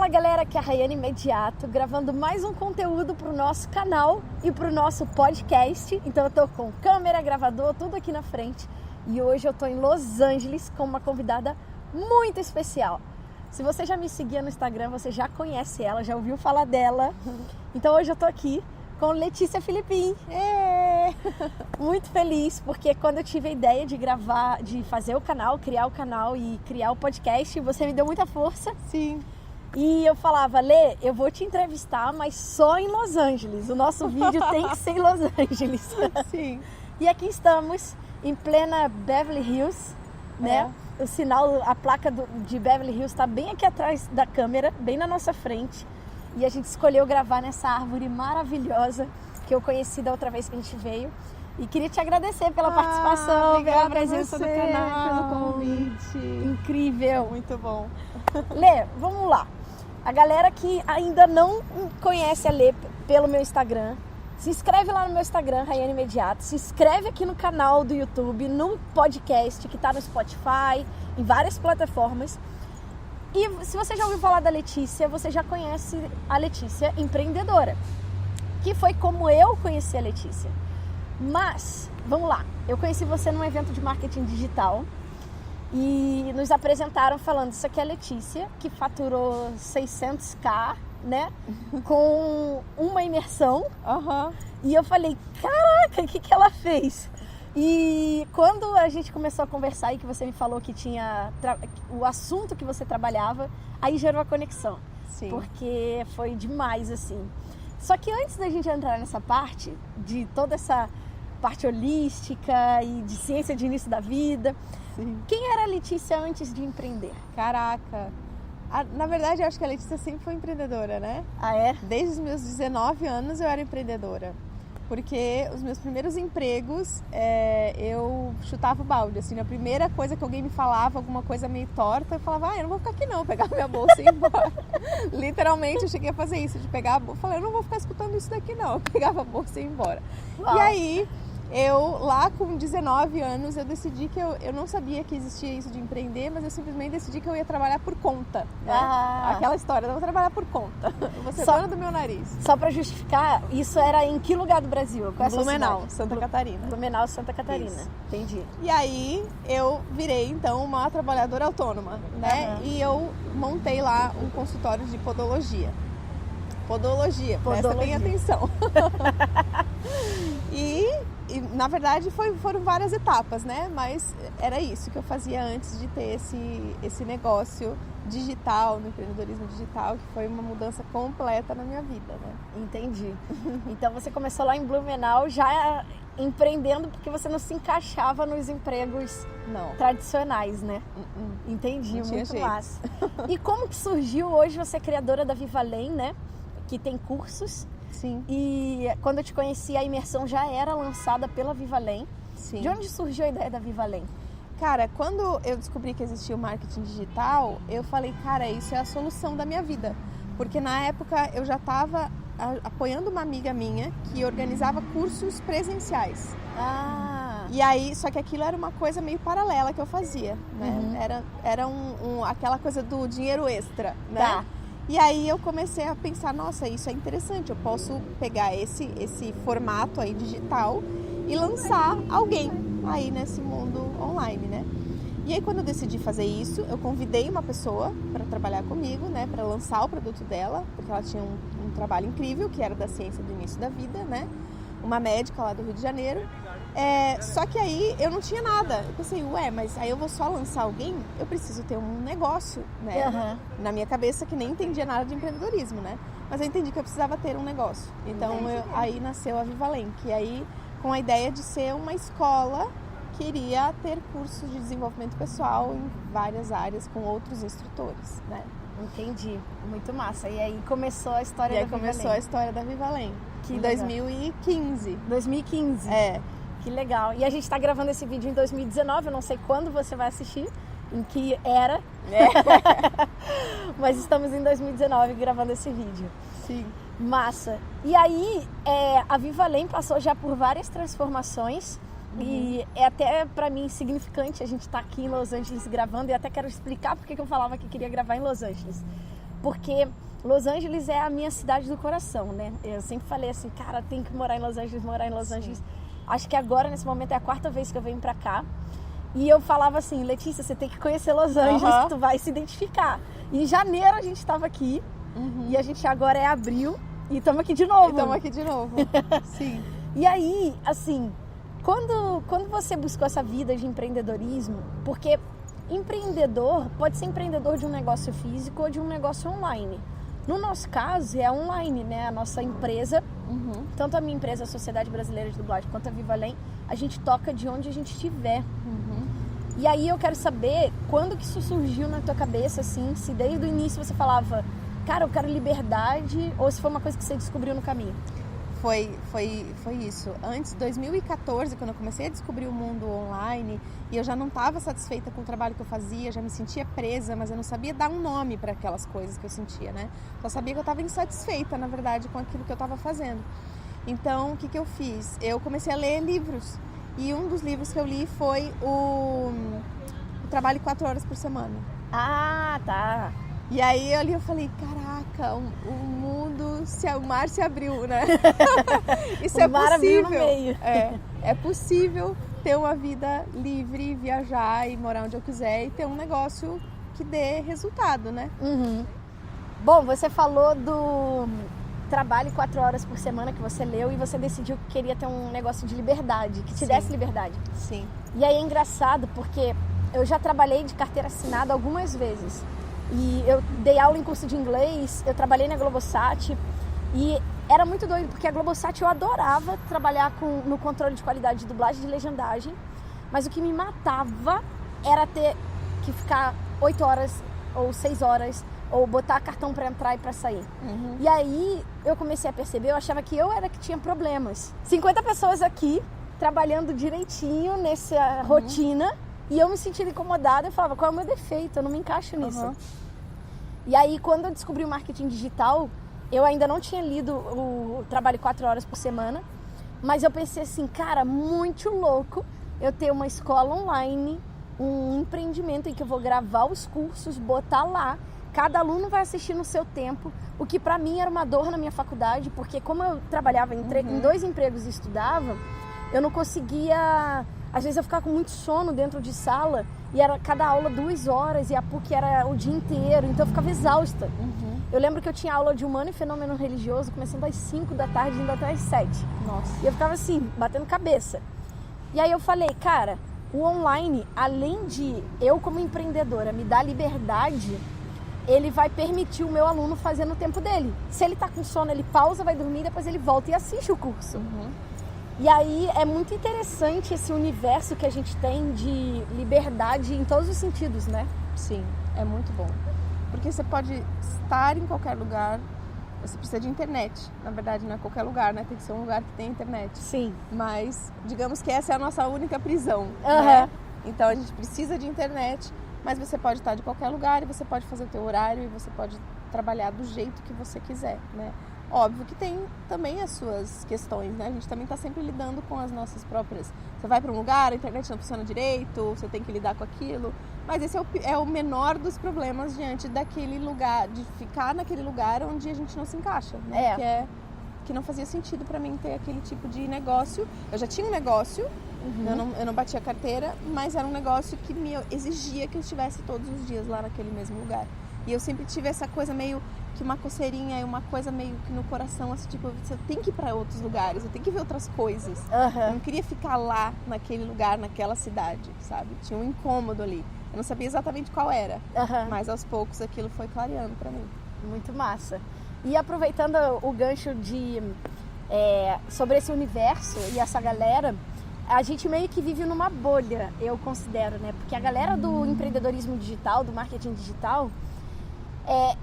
Fala galera, aqui é a Rayane Imediato, gravando mais um conteúdo para o nosso canal e para o nosso podcast. Então eu tô com câmera, gravador, tudo aqui na frente. E hoje eu tô em Los Angeles com uma convidada muito especial. Se você já me seguia no Instagram, você já conhece ela, já ouviu falar dela. Então hoje eu tô aqui com Letícia Filipim. Muito feliz, porque quando eu tive a ideia de gravar, de fazer o canal, criar o canal e criar o podcast, você me deu muita força. Sim. E eu falava, Lê, eu vou te entrevistar, mas só em Los Angeles. O nosso vídeo tem que ser em Los Angeles. Sim. E aqui estamos, em plena Beverly Hills, né? O sinal, a placa de Beverly Hills está bem aqui atrás da câmera, bem na nossa frente. E a gente escolheu gravar nessa árvore maravilhosa que eu conheci da outra vez que a gente veio. E queria te agradecer pela participação, pela presença no canal. Pelo convite. Incrível. Muito bom. Lê, vamos lá. A galera que ainda não conhece a Lê pelo meu Instagram, se inscreve lá no meu Instagram, Rayane Imediato. Se inscreve aqui no canal do YouTube, no podcast que está no Spotify, em várias plataformas. E se você já ouviu falar da Letícia, você já conhece a Letícia empreendedora, que foi como eu conheci a Letícia. Mas, vamos lá, eu conheci você num evento de marketing digital e nos apresentaram falando, isso aqui é a Letícia, que faturou 600k, né, com uma imersão. E eu falei, caraca, o que ela fez? E quando a gente começou a conversar e que você me falou que tinha o assunto que você trabalhava, aí gerou a conexão. Sim. Porque foi demais, assim. Só que antes da gente entrar nessa parte, de toda essa parte holística e de ciência de início da vida, Sim. Quem era a Letícia antes de empreender? Caraca. Na verdade, eu acho que a Letícia sempre foi empreendedora, né? Ah, é? Desde os meus 19 anos eu era empreendedora. Porque os meus primeiros empregos, eu chutava o balde, assim, a primeira coisa que alguém me falava, alguma coisa meio torta, eu falava, eu não vou ficar aqui não, eu pegava minha bolsa e ia embora. Literalmente eu cheguei a fazer isso, de pegar a bolsa, falei, eu não vou ficar escutando isso daqui não, eu pegava a bolsa e ia embora. Uau. E aí, eu lá com 19 anos, eu decidi que eu não sabia que existia isso de empreender, mas eu simplesmente decidi que eu ia trabalhar por conta, né? Aquela história, eu vou trabalhar por conta, eu vou ser dona do meu nariz. Só pra justificar, isso era em que lugar do Brasil? Qual é a sua Blumenau, cidade? Santa Catarina. Blumenau, Santa Catarina. Isso. Entendi. E aí eu virei então uma trabalhadora autônoma, né? E eu montei lá um consultório de podologia. Podologia, presta bem atenção. E na verdade foram várias etapas, né? Mas era isso que eu fazia antes de ter esse negócio digital, no empreendedorismo digital, que foi uma mudança completa na minha vida, né? Entendi. Então você começou lá em Blumenau já empreendendo porque você não se encaixava nos empregos tradicionais, né? Entendi, não tinha muito jeito. massa. E como que surgiu hoje você é criadora da Viva Além, né? Que tem cursos. Sim. E quando eu te conheci, a imersão já era lançada pela Viva Além. Sim. De onde surgiu a ideia da Viva Além? Cara, quando eu descobri que existia o marketing digital, eu falei, cara, isso é a solução da minha vida. Porque na época eu já estava apoiando uma amiga minha que organizava cursos presenciais. E aí, só que aquilo era uma coisa meio paralela que eu fazia, né? Era aquela coisa do dinheiro extra, né? Tá. E aí eu comecei a pensar, nossa, isso é interessante, eu posso pegar esse formato aí digital e lançar alguém aí nesse mundo online, né? E aí quando eu decidi fazer isso, eu convidei uma pessoa para trabalhar comigo, né? Para lançar o produto dela, porque ela tinha um trabalho incrível, que era da ciência do início da vida, né? Uma médica lá do Rio de Janeiro. Só que aí eu não tinha nada. Eu pensei, mas aí eu vou só lançar alguém? Eu preciso ter um negócio, né? Na minha cabeça, que nem entendia nada de empreendedorismo, né? Mas eu entendi que eu precisava ter um negócio. Então aí nasceu a Viva Além, que aí com a ideia de ser uma escola que iria ter cursos de desenvolvimento pessoal em várias áreas com outros instrutores, né? Entendi, muito massa. E aí começou a história da Viva Além. Começou a história da Viva Além, em 2015. 2015? Que legal. E a gente está gravando esse vídeo em 2019, eu não sei quando você vai assistir, em que era. Mas estamos em 2019 gravando esse vídeo. Sim. Massa. E aí, a Viva Além passou já por várias transformações. E é até pra mim significante a gente estar aqui em Los Angeles gravando. E até quero explicar porque que eu falava que queria gravar em Los Angeles. porque Los Angeles é a minha cidade do coração, né? Eu sempre falei assim, cara, tem que morar em Los Angeles. Acho que agora, nesse momento, é a 4ª vez que eu venho pra cá. E eu falava assim, Letícia, você tem que conhecer Los Angeles, que tu vai se identificar. E em janeiro a gente estava aqui, e a gente agora é abril, e estamos aqui de novo. Sim. E aí, assim, quando você buscou essa vida de empreendedorismo, porque empreendedor pode ser empreendedor de um negócio físico ou de um negócio online. No nosso caso, é online, né? A nossa empresa, tanto a minha empresa, a Sociedade Brasileira de Dublagem, quanto a Viva Além, a gente toca de onde a gente estiver. E aí eu quero saber quando que isso surgiu na tua cabeça, assim, se desde o início você falava, cara, eu quero liberdade, ou se foi uma coisa que você descobriu no caminho? Foi isso. Antes, 2014, quando eu comecei a descobrir o mundo online, e eu já não estava satisfeita com o trabalho que eu fazia, já me sentia presa, mas eu não sabia dar um nome para aquelas coisas que eu sentia, né? Só sabia que eu estava insatisfeita, na verdade, com aquilo que eu estava fazendo. Então, o que eu fiz? Eu comecei a ler livros. E um dos livros que eu li foi o Trabalho 4 Horas por Semana. Ah, tá. E aí eu li, eu falei, caraca, o mundo, o mar se abriu, né? Isso é mar possível. Abriu no meio. É possível ter uma vida livre, viajar e morar onde eu quiser e ter um negócio que dê resultado, né? Bom, você falou do Trabalho 4 Horas por Semana que você leu e você decidiu que queria ter um negócio de liberdade, que te desse liberdade. Sim. E aí é engraçado porque eu já trabalhei de carteira assinada algumas vezes. E eu dei aula em curso de inglês, eu trabalhei na Globosat e era muito doido, porque a Globosat eu adorava trabalhar no controle de qualidade de dublagem e de legendagem, mas o que me matava era ter que ficar 8 horas ou 6 horas ou botar cartão para entrar e para sair. E aí eu comecei a perceber, eu achava que eu era que tinha problemas. 50 pessoas aqui trabalhando direitinho nessa rotina e eu me sentia incomodada, eu falava, qual é o meu defeito? Eu não me encaixo nisso. E aí, quando eu descobri o marketing digital, eu ainda não tinha lido o Trabalho 4 Horas por Semana, mas eu pensei assim, cara, muito louco eu ter uma escola online, um empreendimento em que eu vou gravar os cursos, botar lá, cada aluno vai assistir no seu tempo, o que pra mim era uma dor na minha faculdade, porque como eu trabalhava em 2 empregos e estudava, eu não conseguia... Às vezes eu ficava com muito sono dentro de sala e era cada aula 2 horas e a PUC era o dia inteiro, então eu ficava exausta. Eu lembro que eu tinha aula de Humano e Fenômeno Religioso começando às 5 da tarde e indo até às 7. Nossa. E eu ficava assim, batendo cabeça. E aí eu falei, cara, o online, além de eu como empreendedora me dar liberdade, ele vai permitir o meu aluno fazer no tempo dele. Se ele tá com sono, ele pausa, vai dormir, depois ele volta e assiste o curso. E aí é muito interessante esse universo que a gente tem de liberdade em todos os sentidos, né? Sim, é muito bom. Porque você pode estar em qualquer lugar, você precisa de internet. Na verdade, não é qualquer lugar, né? Tem que ser um lugar que tem internet. Sim. Mas, digamos que essa é a nossa única prisão, né? Então, a gente precisa de internet, mas você pode estar de qualquer lugar e você pode fazer o teu horário e você pode trabalhar do jeito que você quiser, né? Óbvio que tem também as suas questões, né? A gente também está sempre lidando com as nossas próprias... Você vai para um lugar, a internet não funciona direito, você tem que lidar com aquilo. Mas esse é o menor dos problemas diante daquele lugar, de ficar naquele lugar onde a gente não se encaixa, né? Que não fazia sentido para mim ter aquele tipo de negócio. Eu já tinha um negócio, eu não batia carteira, mas era um negócio que me exigia que eu estivesse todos os dias lá naquele mesmo lugar. E eu sempre tive essa coisa meio que uma coceirinha e uma coisa meio que no coração, assim, tipo, você tem que ir para outros lugares, eu tenho que ver outras coisas. Eu não queria ficar lá, naquele lugar, naquela cidade, sabe? Tinha um incômodo ali. Eu não sabia exatamente qual era, mas aos poucos aquilo foi clareando para mim. Muito massa. E aproveitando o gancho de sobre esse universo e essa galera, a gente meio que vive numa bolha, eu considero, né? Porque a galera do empreendedorismo digital, do marketing digital,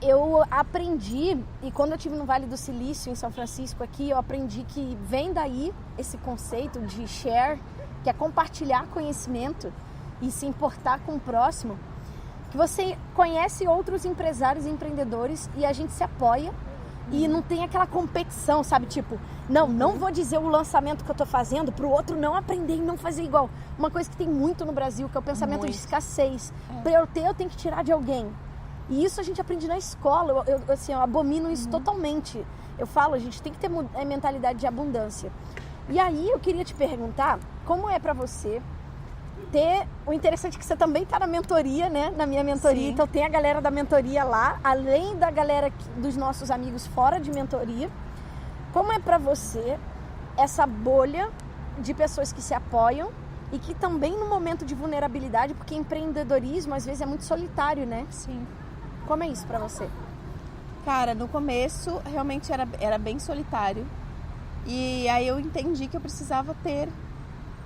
eu aprendi, e quando eu estive no Vale do Silício, em São Francisco aqui, eu aprendi que vem daí esse conceito de share, que é compartilhar conhecimento e se importar com o próximo, que você conhece outros empresários e empreendedores e a gente se apoia e não tem aquela competição, sabe? Tipo, não vou dizer o lançamento que eu tô fazendo pro outro não aprender e não fazer igual. Uma coisa que tem muito no Brasil, que é o pensamento de escassez. Para eu ter, eu tenho que tirar de alguém. E isso a gente aprende na escola. Eu abomino isso totalmente. Eu falo, a gente tem que ter mentalidade de abundância. E aí eu queria te perguntar, como é pra você ter... O interessante é que você também tá na mentoria, né? Na minha mentoria. Sim. Então tem a galera da mentoria lá, além da galera dos nossos amigos fora de mentoria. Como é pra você essa bolha de pessoas que se apoiam e que também no momento de vulnerabilidade, porque empreendedorismo às vezes é muito solitário, né? Sim. Como é isso pra você? Cara, no começo realmente era bem solitário. E aí eu entendi que eu precisava ter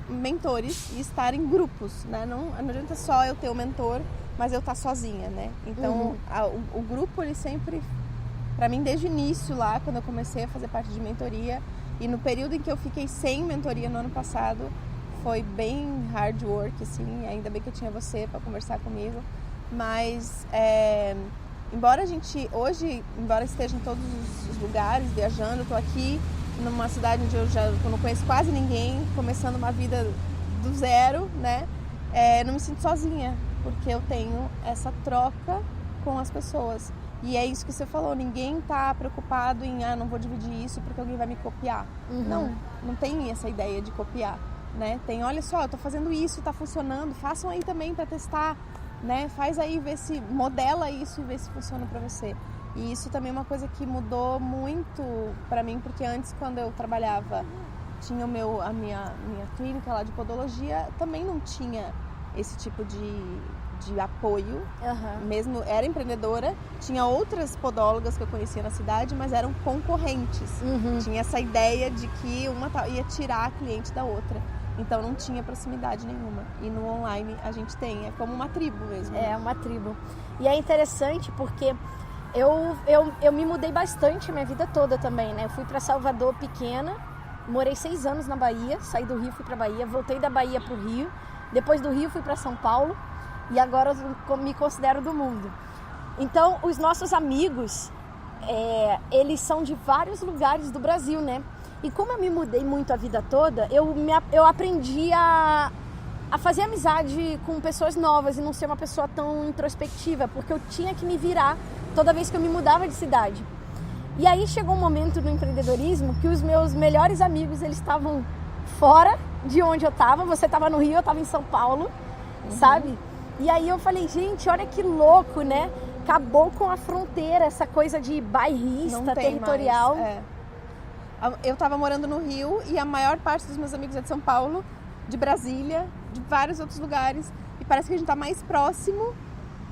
mentores e estar em grupos, né? Não adianta só eu ter um mentor, mas eu estar sozinha, né? Então o grupo, ele sempre, pra mim desde o início lá, quando eu comecei a fazer parte de mentoria, e no período em que eu fiquei sem mentoria no ano passado, foi bem hard work, assim, ainda bem que eu tinha você para conversar comigo, mas embora esteja em todos os lugares, viajando, eu tô aqui numa cidade onde eu não conheço quase ninguém, começando uma vida do zero, né, não me sinto sozinha, porque eu tenho essa troca com as pessoas. E é isso que você falou, ninguém tá preocupado em, não vou dividir isso porque alguém vai me copiar. Não tem essa ideia de copiar, né? Tem, olha só, eu tô fazendo isso, tá funcionando, façam aí também para testar, né? Faz aí, modela isso e vê se funciona para você. E isso também é uma coisa que mudou muito para mim, porque antes, quando eu trabalhava, tinha a minha clínica lá de podologia, também não tinha esse tipo de apoio, mesmo era empreendedora, tinha outras podólogas que eu conhecia na cidade, mas eram concorrentes. Tinha essa ideia de que uma ia tirar a cliente da outra, então não tinha proximidade nenhuma. E no online a gente tem, é como uma tribo mesmo. É uma tribo. E é interessante porque eu me mudei bastante a minha vida toda também, né? Eu fui para Salvador pequena, morei 6 anos na Bahia, saí do Rio, fui para Bahia, voltei da Bahia pro Rio, depois do Rio fui para São Paulo, e agora eu me considero do mundo. Então, os nossos amigos, eles são de vários lugares do Brasil, né? E como eu me mudei muito a vida toda, eu aprendi a fazer amizade com pessoas novas e não ser uma pessoa tão introspectiva, porque eu tinha que me virar toda vez que eu me mudava de cidade. E aí chegou um momento no empreendedorismo que os meus melhores amigos, eles estavam fora de onde eu estava. Você estava no Rio, eu estava em São Paulo, sabe? E aí eu falei, gente, olha que louco, né? Acabou com a fronteira, essa coisa de bairrista, territorial. Eu tava morando no Rio e a maior parte dos meus amigos é de São Paulo, de Brasília, de vários outros lugares. E parece que a gente tá mais próximo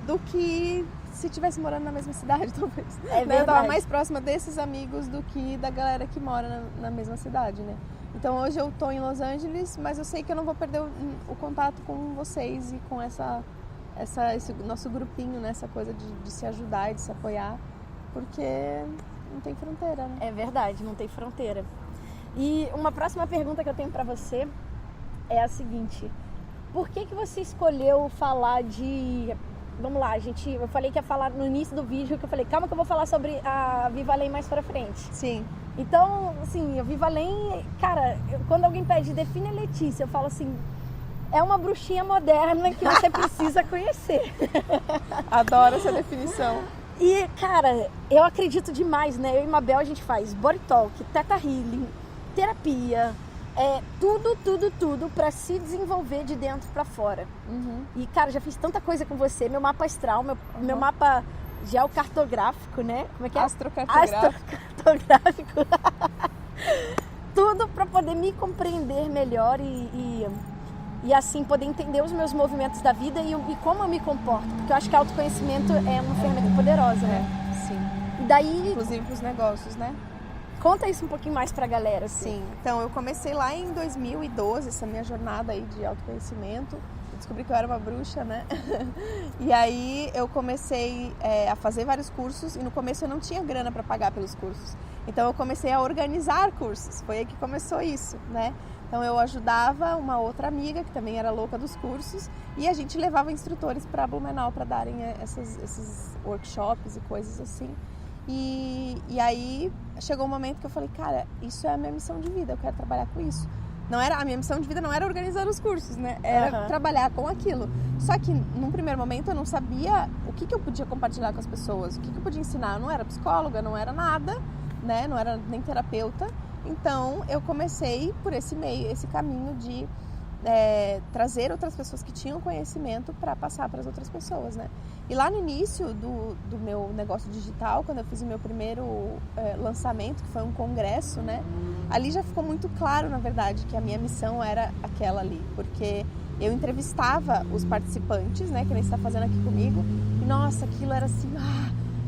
do que se estivesse morando na mesma cidade, talvez. Eu tava mais próxima desses amigos do que da galera que mora na mesma cidade, né? Então hoje eu tô em Los Angeles, mas eu sei que eu não vou perder o contato com vocês e com esse nosso grupinho, né? Essa coisa de se ajudar e de se apoiar, porque não tem fronteira, né? É verdade, não tem fronteira. E uma próxima pergunta que eu tenho pra você é a seguinte: por que você escolheu falar de... Vamos lá, eu falei que ia falar no início do vídeo, que eu falei, calma que eu vou falar sobre a Viva Além mais pra frente. Sim. Então, assim, a Viva Além, cara, quando alguém pede, define a Letícia, eu falo assim, é uma bruxinha moderna que você precisa conhecer. Adoro essa definição. E, cara, eu acredito demais, né? Eu e Mabel, a gente faz body talk, theta healing, terapia, tudo pra se desenvolver de dentro pra fora. E, cara, já fiz tanta coisa com você, meu mapa astral, meu mapa geocartográfico, né? Como é que é? Astrocartográfico. Tudo pra poder me compreender melhor e assim poder entender os meus movimentos da vida e como eu me comporto, porque eu acho que autoconhecimento é uma ferramenta poderosa, né? Sim. E daí, inclusive pros negócios, né? Conta isso um pouquinho mais pra galera. Assim. Sim, então eu comecei lá em 2012, essa minha jornada aí de autoconhecimento. Eu descobri que eu era uma bruxa, né? E aí eu comecei a fazer vários cursos e no começo eu não tinha grana para pagar pelos cursos. Então eu comecei a organizar cursos, foi aí que começou isso, né? Então eu ajudava uma outra amiga que também era louca dos cursos e a gente levava instrutores para Blumenau para darem esses workshops e coisas assim. E aí chegou um momento que eu falei, cara, isso é a minha missão de vida, eu quero trabalhar com isso. a minha missão de vida não era organizar os cursos, né? Era trabalhar com aquilo. Só que, num primeiro momento, eu não sabia o que eu podia compartilhar com as pessoas, o que eu podia ensinar. Eu não era psicóloga, não era nada, né? Não era nem terapeuta. Então, eu comecei por esse caminho de trazer outras pessoas que tinham conhecimento para passar para as outras pessoas, né? E lá no início do meu negócio digital, quando eu fiz o meu primeiro lançamento, que foi um congresso, né? Ali já ficou muito claro, na verdade, que a minha missão era aquela ali, porque eu entrevistava os participantes, né? Que nem você está fazendo aqui comigo, e nossa, aquilo era assim,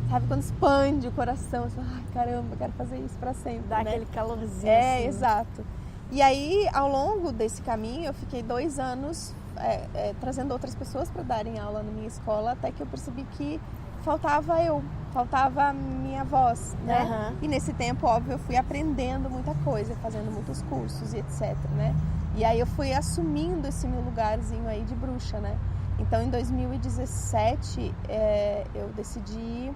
sabe, quando expande o coração, assim, caramba, eu quero fazer isso para sempre. Dá né? aquele calorzinho. Assim. Exato. E aí, ao longo desse caminho, eu fiquei 2 anos trazendo outras pessoas para darem aula na minha escola, até que eu percebi que faltava a minha voz, né? E nesse tempo, óbvio, eu fui aprendendo muita coisa, fazendo muitos cursos e etc, né? E aí eu fui assumindo esse meu lugarzinho aí de bruxa, né? Então, em 2017, eu decidi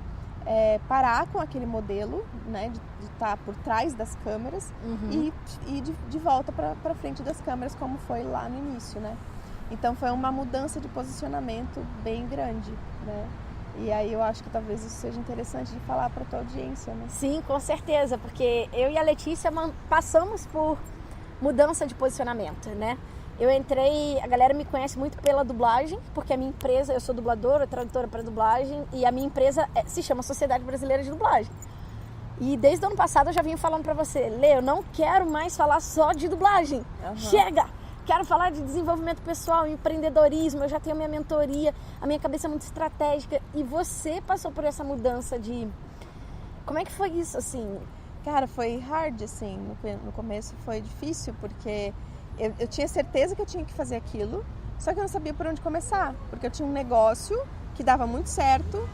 parar com aquele modelo, né, de estar por trás das câmeras e de volta para frente das câmeras, como foi lá no início, né? Então foi uma mudança de posicionamento bem grande, né? E aí eu acho que talvez isso seja interessante de falar para a tua audiência, né? Sim, com certeza, porque eu e a Letícia passamos por mudança de posicionamento, né? Eu entrei, a galera me conhece muito pela dublagem, porque a minha empresa, eu sou dubladora, tradutora para dublagem, e a minha empresa se chama Sociedade Brasileira de Dublagem. E desde o ano passado eu já vinha falando para você, Lê, eu não quero mais falar só de dublagem. Chega! Quero falar de desenvolvimento pessoal, empreendedorismo, eu já tenho minha mentoria, a minha cabeça é muito estratégica. E você passou por essa mudança de... Como é que foi isso, assim? Cara, foi hard, assim, no começo foi difícil, porque... Eu tinha certeza que eu tinha que fazer aquilo, só que eu não sabia por onde começar, porque eu tinha um negócio que dava muito certo,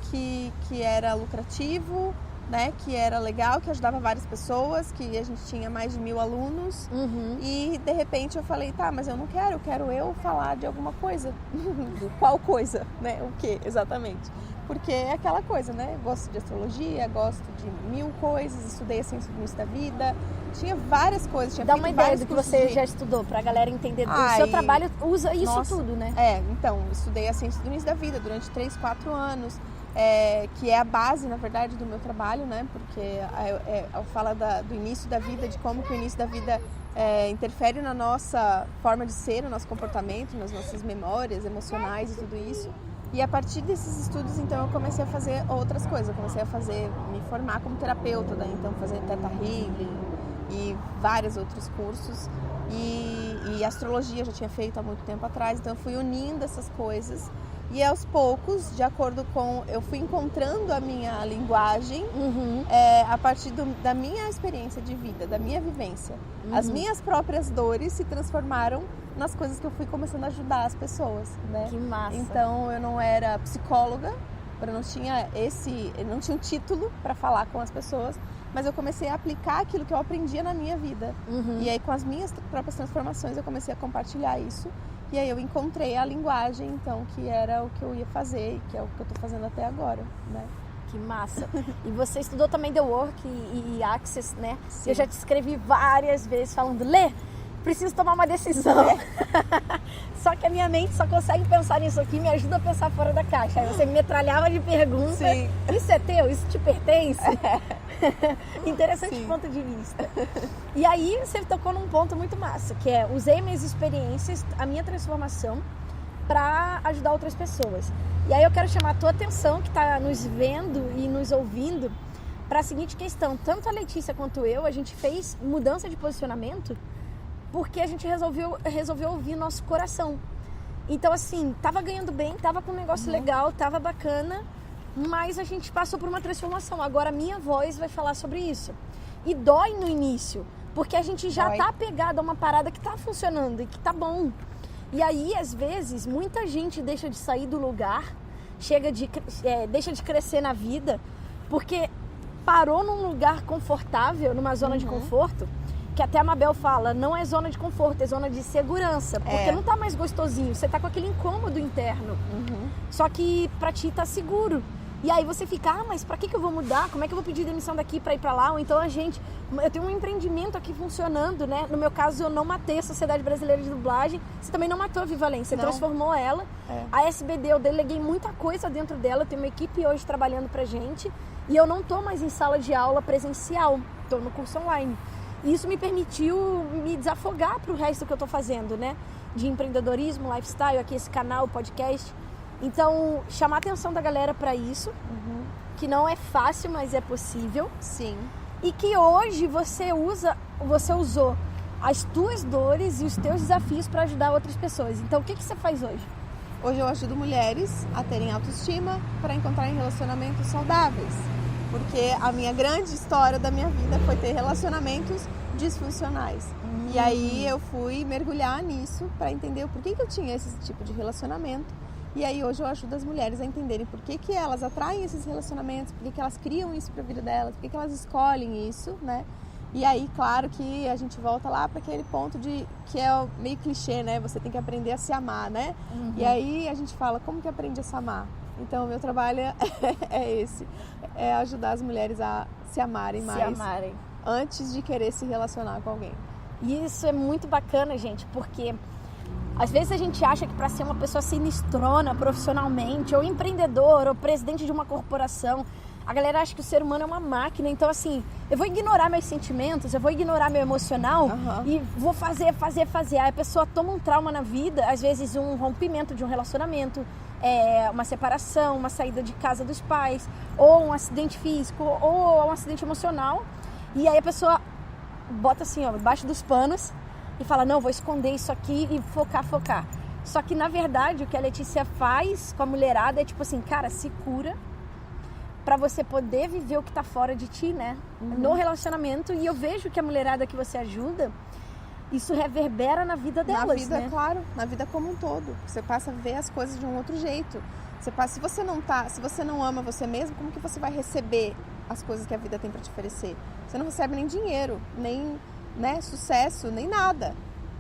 que era lucrativo, né, que era legal, que ajudava várias pessoas, que a gente tinha mais de 1000 alunos, e de repente eu falei, tá, mas eu não quero, eu quero falar de alguma coisa. Qual coisa, né, o que exatamente? Porque é aquela coisa, né, eu gosto de astrologia, gosto de 1000 coisas, estudei a ciência do início da vida, tinha várias coisas, tinha Dá uma ideia do que você já estudou, pra galera entender. O seu trabalho usa isso tudo, né? Então, estudei a ciência do início da vida durante 3, 4 anos, que é a base, na verdade, do meu trabalho, né? Porque eu falo do início da vida, de como que o início da vida interfere na nossa forma de ser, no nosso comportamento, nas nossas memórias emocionais e tudo isso. E a partir desses estudos, então, eu comecei a fazer outras coisas. Eu comecei a me formar como terapeuta, daí, então, fazer Theta Healing e vários outros cursos. E astrologia eu já tinha feito há muito tempo atrás, então eu fui unindo essas coisas. E aos poucos, de acordo com... Eu fui encontrando a minha linguagem a partir da minha experiência de vida, da minha vivência. As minhas próprias dores se transformaram nas coisas que eu fui começando a ajudar as pessoas, né? Que massa! Então, eu não era psicóloga, eu não tinha um título para falar com as pessoas, mas eu comecei a aplicar aquilo que eu aprendia na minha vida. E aí, com as minhas próprias transformações, eu comecei a compartilhar isso. E aí eu encontrei a linguagem, então, que era o que eu ia fazer, que é o que eu tô fazendo até agora, né? Que massa! E você estudou também The Work e Access, né? Sim. Eu já te escrevi várias vezes falando, Lê, preciso tomar uma decisão. Só que a minha mente só consegue pensar nisso aqui, me ajuda a pensar fora da caixa. Aí você me metralhava de perguntas. Sim. Isso é teu? Isso te pertence? Interessante ponto de vista. E aí você tocou num ponto muito massa, que é usei minhas experiências, a minha transformação para ajudar outras pessoas. E aí eu quero chamar a tua atenção, que está nos vendo e nos ouvindo, para a seguinte questão. Tanto a Letícia quanto eu, a gente fez mudança de posicionamento porque a gente resolveu ouvir nosso coração. Então, assim, tava ganhando bem, tava com um negócio legal, tava bacana, mas a gente passou por uma transformação. Agora a minha voz vai falar sobre isso. E dói no início, porque a gente já tá apegado a uma parada que tá funcionando e que tá bom. E aí, às vezes, muita gente deixa de sair do lugar, deixa de crescer na vida, porque parou num lugar confortável, numa zona de conforto, que até a Mabel fala, não é zona de conforto, é zona de segurança, porque não tá mais gostosinho, você tá com aquele incômodo interno. Só que pra ti tá seguro. E aí você fica, mas pra que eu vou mudar? Como é que eu vou pedir demissão daqui pra ir pra lá? Ou então eu tenho um empreendimento aqui funcionando, né? No meu caso, eu não matei a Sociedade Brasileira de Dublagem. Você também não matou a Vivalência, você transformou ela. A SBD, eu deleguei muita coisa dentro dela. Eu tenho uma equipe hoje trabalhando pra gente. E eu não tô mais em sala de aula presencial, tô no curso online. E isso me permitiu me desafogar pro resto que eu tô fazendo, né? De empreendedorismo, lifestyle, aqui esse canal, podcast. Então, chamar a atenção da galera para isso, que não é fácil, mas é possível. Sim. E que hoje você usou as tuas dores e os teus desafios para ajudar outras pessoas. Então, o que você faz hoje? Hoje eu ajudo mulheres a terem autoestima para encontrarem relacionamentos saudáveis. Porque a minha grande história da minha vida foi ter relacionamentos disfuncionais. E aí eu fui mergulhar nisso para entender o porquê que eu tinha esse tipo de relacionamento. E aí hoje eu ajudo as mulheres a entenderem por que elas atraem esses relacionamentos, por que elas criam isso para a vida delas, por que elas escolhem isso, né? E aí, claro que a gente volta lá para aquele ponto que é meio clichê, né? Você tem que aprender a se amar, né? E aí a gente fala, como que aprende a se amar? Então, o meu trabalho é esse, é ajudar as mulheres a se amarem mais. Antes de querer se relacionar com alguém. E isso é muito bacana, gente, porque às vezes a gente acha que para ser uma pessoa sinistrona profissionalmente, ou empreendedor, ou presidente de uma corporação, a galera acha que o ser humano é uma máquina. Então, assim, eu vou ignorar meus sentimentos, eu vou ignorar meu emocional e vou fazer. Aí a pessoa toma um trauma na vida, às vezes um rompimento de um relacionamento, uma separação, uma saída de casa dos pais, ou um acidente físico, ou um acidente emocional. E aí a pessoa bota assim, ó, embaixo dos panos e fala, não, vou esconder isso aqui e focar. Só que, na verdade, o que a Letícia faz com a mulherada é tipo assim, cara, se cura pra você poder viver o que tá fora de ti, né? No relacionamento. E eu vejo que a mulherada que você ajuda, isso reverbera na vida delas, na vida, né? Claro, na vida como um todo. Você passa a ver as coisas de um outro jeito. Se você não ama você mesmo, como que você vai receber as coisas que a vida tem pra te oferecer? Você não recebe nem dinheiro, nem, né, sucesso, nem nada.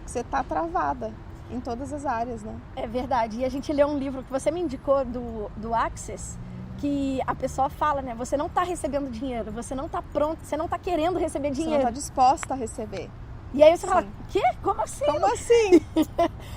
Você tá travada em todas as áreas, né? É verdade. E a gente leu um livro que você me indicou do Access, que a pessoa fala, né? Você não tá recebendo dinheiro, você não tá pronto, você não tá querendo receber dinheiro. Você não tá disposta a receber. E aí você fala, quê? Como assim? Como assim?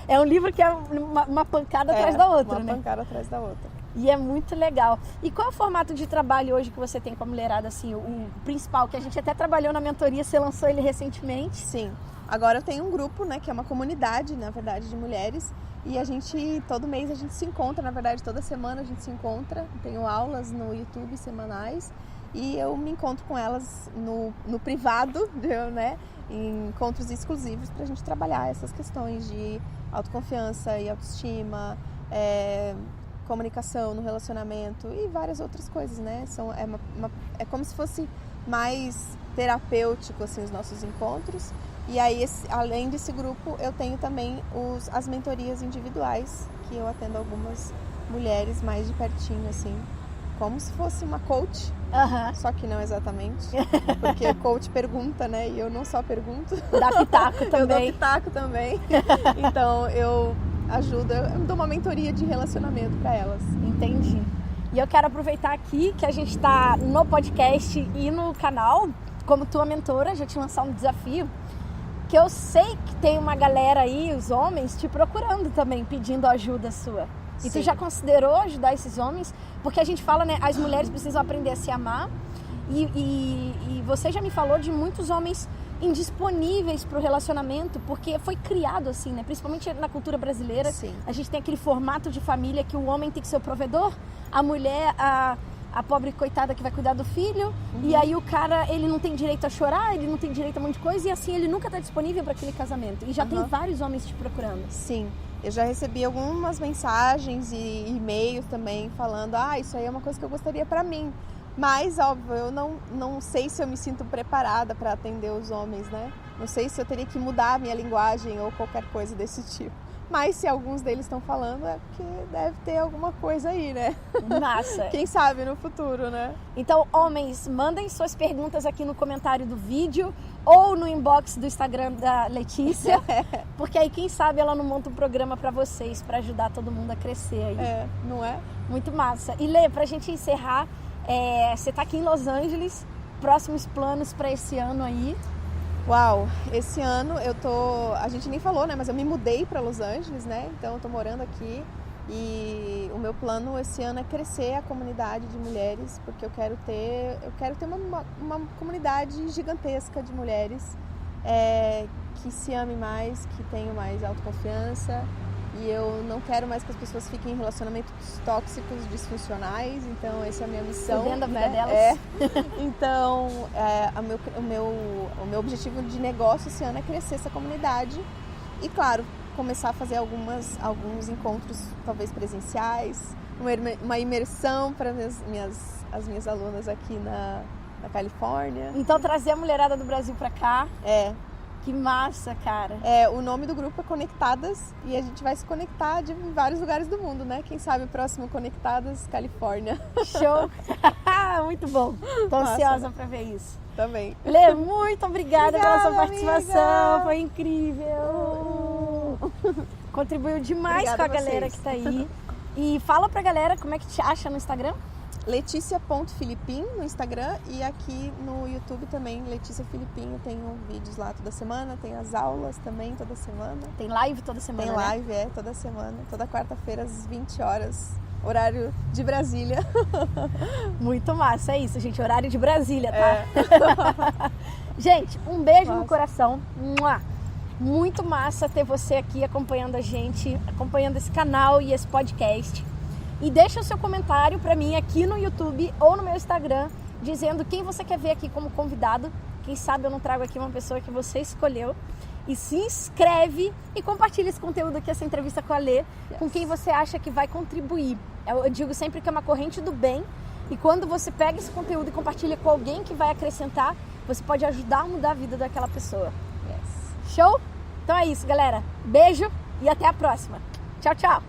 É um livro que é uma pancada atrás da outra, né? Uma pancada atrás da outra. E é muito legal. E qual é o formato de trabalho hoje que você tem com a mulherada, assim, o principal, que a gente até trabalhou na mentoria, você lançou ele recentemente? Sim. Agora eu tenho um grupo, né, que é uma comunidade, na verdade, de mulheres. E todo mês a gente se encontra, na verdade, toda semana a gente se encontra. Tenho aulas no YouTube semanais. E eu me encontro com elas no privado, né? Em encontros exclusivos pra gente trabalhar essas questões de autoconfiança e autoestima, comunicação no relacionamento e várias outras coisas, né? É como se fosse mais terapêutico, assim, os nossos encontros. E aí, além desse grupo, eu tenho também as mentorias individuais, que eu atendo algumas mulheres mais de pertinho, assim, como se fosse uma coach, só que não exatamente, porque coach pergunta, né, e eu não só pergunto. Dá pitaco também. Eu dou pitaco também. Então, eu dou uma mentoria de relacionamento para elas. Entendi. E eu quero aproveitar aqui que a gente está no podcast e no canal, como tua mentora, já te lançar um desafio, que eu sei que tem uma galera aí, os homens, te procurando também, pedindo ajuda sua. E tu já considerou ajudar esses homens? Porque a gente fala, né, as mulheres precisam aprender a se amar. E você já me falou de muitos homens indisponíveis para o relacionamento, porque foi criado assim, né? Principalmente na cultura brasileira. Sim. A gente tem aquele formato de família que o homem tem que ser o provedor, a mulher, a pobre coitada que vai cuidar do filho, e aí o cara, ele não tem direito a chorar, ele não tem direito a um monte de coisa, e assim ele nunca está disponível para aquele casamento. E já tem vários homens te procurando. Sim, eu já recebi algumas mensagens e e-mails também falando, isso aí é uma coisa que eu gostaria para mim. Mas, óbvio, eu não sei se eu me sinto preparada para atender os homens, né? Não sei se eu teria que mudar a minha linguagem ou qualquer coisa desse tipo. Mas se alguns deles estão falando, é porque deve ter alguma coisa aí, né? Massa. Quem sabe no futuro, né? Então, homens, mandem suas perguntas aqui no comentário do vídeo ou no inbox do Instagram da Letícia, porque aí, quem sabe, ela não monta um programa pra vocês, pra ajudar todo mundo a crescer aí. Não é? Muito massa. E Lê, pra gente encerrar, você tá aqui em Los Angeles, próximos planos pra esse ano aí? Uau, esse ano a gente nem falou, né, mas eu me mudei para Los Angeles, né, então eu tô morando aqui e o meu plano esse ano é crescer a comunidade de mulheres, porque eu quero ter uma comunidade gigantesca de mulheres que se amem mais, que tenham mais autoconfiança, e eu não quero mais que as pessoas fiquem em relacionamentos tóxicos, disfuncionais, então essa é a minha missão. Vivendo a vida delas. Então, o meu objetivo de negócio esse ano é crescer essa comunidade e, claro, começar a fazer alguns encontros, talvez presenciais, uma imersão para as minhas alunas aqui na Califórnia. Então, trazer a mulherada do Brasil para cá. Que massa, cara. O nome do grupo é Conectadas e a gente vai se conectar de vários lugares do mundo, né? Quem sabe o próximo Conectadas, Califórnia. Show! Muito bom. Tô ansiosa pra ver isso. Também. Lê, muito obrigada pela sua participação. Amiga. Foi incrível. Contribuiu demais com a galera que tá aí. E fala pra galera como é que te acha no Instagram. Letícia.Filipim no Instagram e aqui no YouTube também, Letícia Filipim. Eu tenho vídeos lá toda semana, tem as aulas também toda semana. Tem live toda semana, Tem live, toda semana. Toda quarta-feira às 20 horas, horário de Brasília. Muito massa, é isso, gente, horário de Brasília, tá? Gente, um beijo no coração. Muito massa ter você aqui acompanhando a gente, acompanhando esse canal e esse podcast. E deixa o seu comentário pra mim aqui no YouTube ou no meu Instagram, dizendo quem você quer ver aqui como convidado. Quem sabe eu não trago aqui uma pessoa que você escolheu. E se inscreve e compartilha esse conteúdo aqui, essa entrevista com a Lê, com quem você acha que vai contribuir. Eu digo sempre que é uma corrente do bem. E quando você pega esse conteúdo e compartilha com alguém que vai acrescentar, você pode ajudar a mudar a vida daquela pessoa. Show? Então é isso, galera. Beijo e até a próxima. Tchau, tchau.